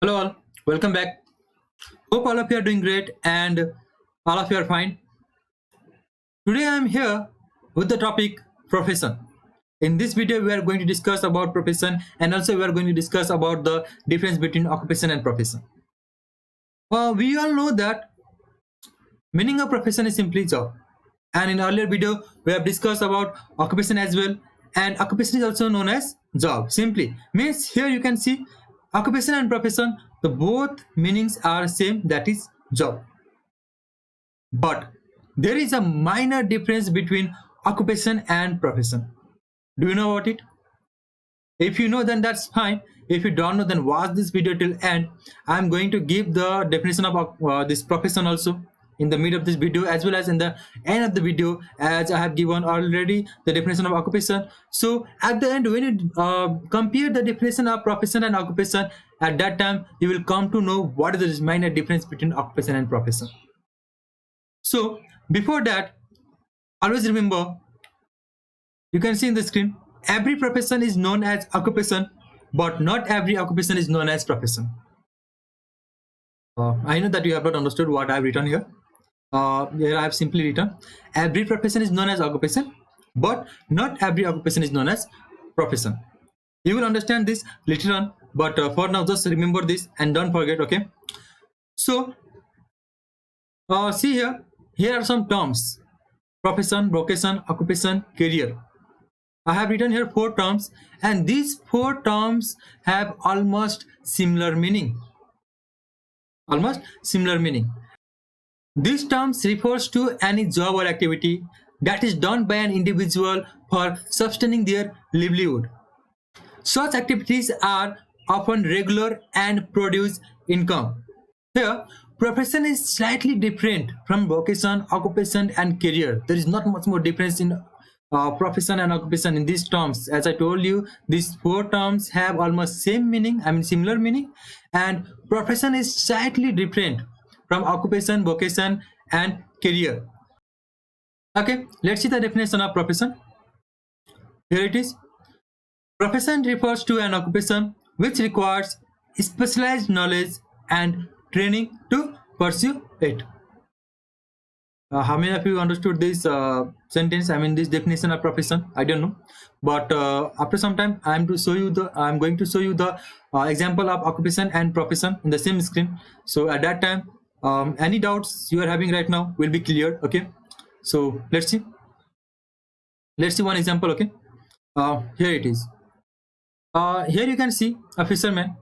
Hello all, welcome back. Hope all of you are doing great and all of you are fine. Today I am here with the topic profession. In this video we are going to discuss about profession and also we are going to discuss about the difference between occupation and profession. We all know that meaning of profession is simply job. And in earlier video we have discussed about occupation as well, and occupation is also known as job. Simply means here you can see occupation and profession, the both meanings are same, that is job. But there is a minor difference between occupation and profession. Do you know about it? If you know, then that's fine. If you don't know, then watch this video till end. I'm going to give the definition of this profession also in the mid of this video as well as in the end of the video, as I have given already the definition of occupation. So at the end, when you compare the definition of profession and occupation, at that time you will come to know what is the minor difference between occupation and profession. So before that, always remember, you can see in the screen, every profession is known as occupation, but not every occupation is known as profession. I know that you have not understood what I have written here. Here I have simply written, every profession is known as occupation, but not every occupation is known as profession. You will understand this later on, but for now just remember this and don't forget, okay? So see here are some terms: profession, vocation, occupation, career. I have written here 4 terms, and these 4 terms have almost similar meaning. These terms refers to any job or activity that is done by an individual for sustaining their livelihood. Such activities are often regular and produce income. Here, profession is slightly different from vocation, occupation, and career. There is not much more difference in profession and occupation in these terms. As I told you, these 4 terms have almost same meaning, similar meaning, and profession is slightly different from occupation, vocation, and career. Okay, let's see the definition of profession. Here it is. Profession refers to an occupation which requires specialized knowledge and training to pursue it. How many of you understood this sentence? This definition of profession. I don't know, but after some time, I'm going to show you the example of occupation and profession in the same screen. So at that time, any doubts you are having right now will be cleared. Okay. So let's see. Let's see one example. Okay. Here it is. Here you can see a fisherman.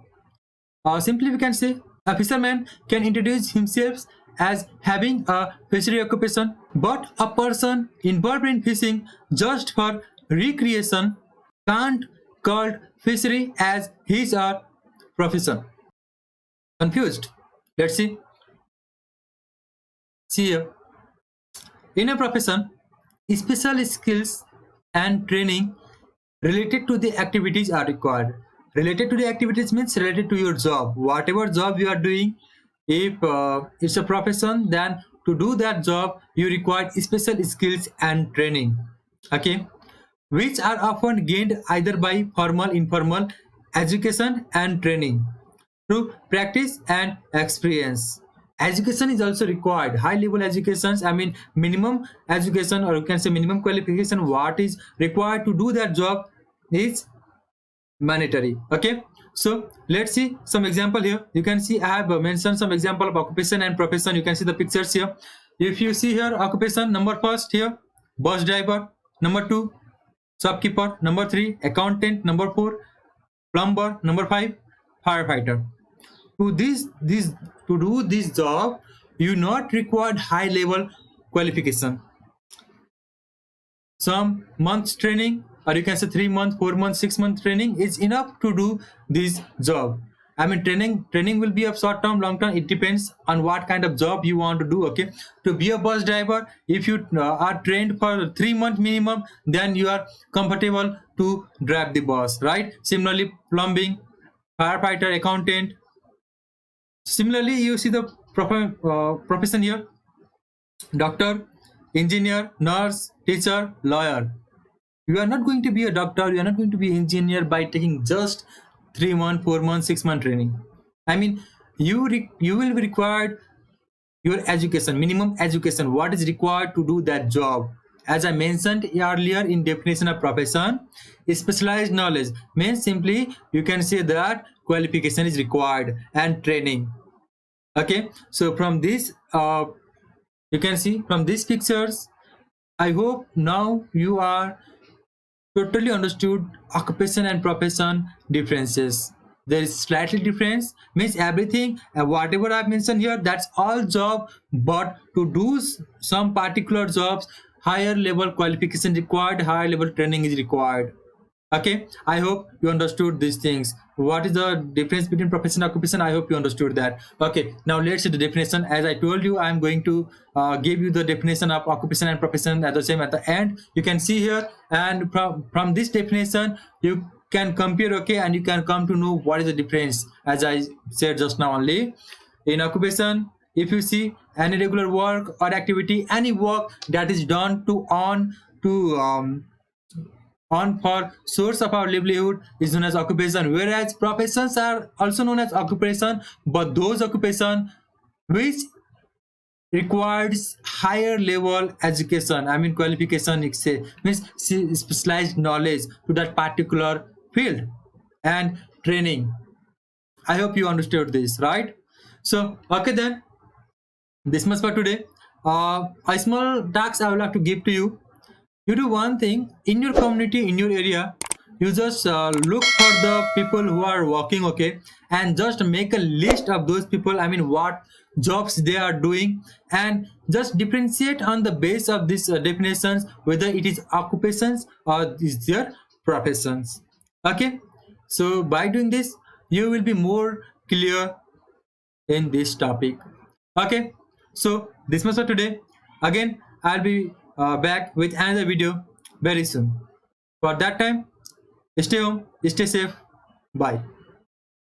Simply we can say a fisherman can introduce himself as having a fishery occupation, but a person involved in fishing just for recreation can't call fishery as his or profession. Confused? Let's see. See here. In a profession, special skills and training related to the activities are required. Related to the activities means related to your job. Whatever job you are doing, if it's a profession, then to do that job you require special skills and training, okay, which are often gained either by formal, informal education and training through practice and experience. Education is also required. High level educations, minimum education, or you can say minimum qualification, what is required to do that job is mandatory. Okay, so let's see some example here. You can see I have mentioned some example of occupation and profession. You can see the pictures here. If you see here, occupation, number first here, bus driver, number 2, shopkeeper, number 3, accountant, number 4, plumber, number 5, firefighter. To do this job, you not required high level qualification. Some months training, or you can say 3 months, 4 months, 6 month training is enough to do this job. Training will be of short term, long term. It depends on what kind of job you want to do. Okay, to be a bus driver, if you are trained for 3 months minimum, then you are comfortable to drive the bus, right? Similarly, plumbing, firefighter, accountant. Similarly, you see the profession here: doctor, engineer, nurse, teacher, lawyer. You are not going to be a doctor, you are not going to be an engineer by taking just 3 month, 4 month, 6 month training. I mean, you will be required your education, minimum education, what is required to do that job. As I mentioned earlier in definition of profession, specialized knowledge means simply you can say that qualification is required and training. Okay, so from this you can see from these pictures, I hope now you are totally understood occupation and profession differences. There is slightly difference means everything and whatever I've mentioned here, that's all job, but to do some particular jobs, higher level qualification required, higher level training is required. Okay, I hope you understood these things. What is the difference between profession and occupation? I hope you understood that. Okay, now let's see the definition. As I told you, I'm going to give you the definition of occupation and profession at the same at the end. You can see here, and from this definition you can compare, okay, and you can come to know what is the difference. As I said just now, only in occupation, if you see any regular work or activity, any work that is done to on for source of our livelihood is known as occupation, whereas professions are also known as occupation, but those occupation which requires higher level education, I mean qualification, means specialized knowledge to that particular field and training. I hope you understood this, right? So okay, then this much for today. A small task I would like to give to you. You do one thing in your community, in your area. You just look for the people who are working, okay, and just make a list of those people. I mean, what jobs they are doing, and just differentiate on the base of these definitions whether it is occupations or is their professions. Okay, so by doing this, you will be more clear in this topic. Okay, so this much for today. Again, I'll be back with another video very soon. For that time, stay home, stay safe. Bye.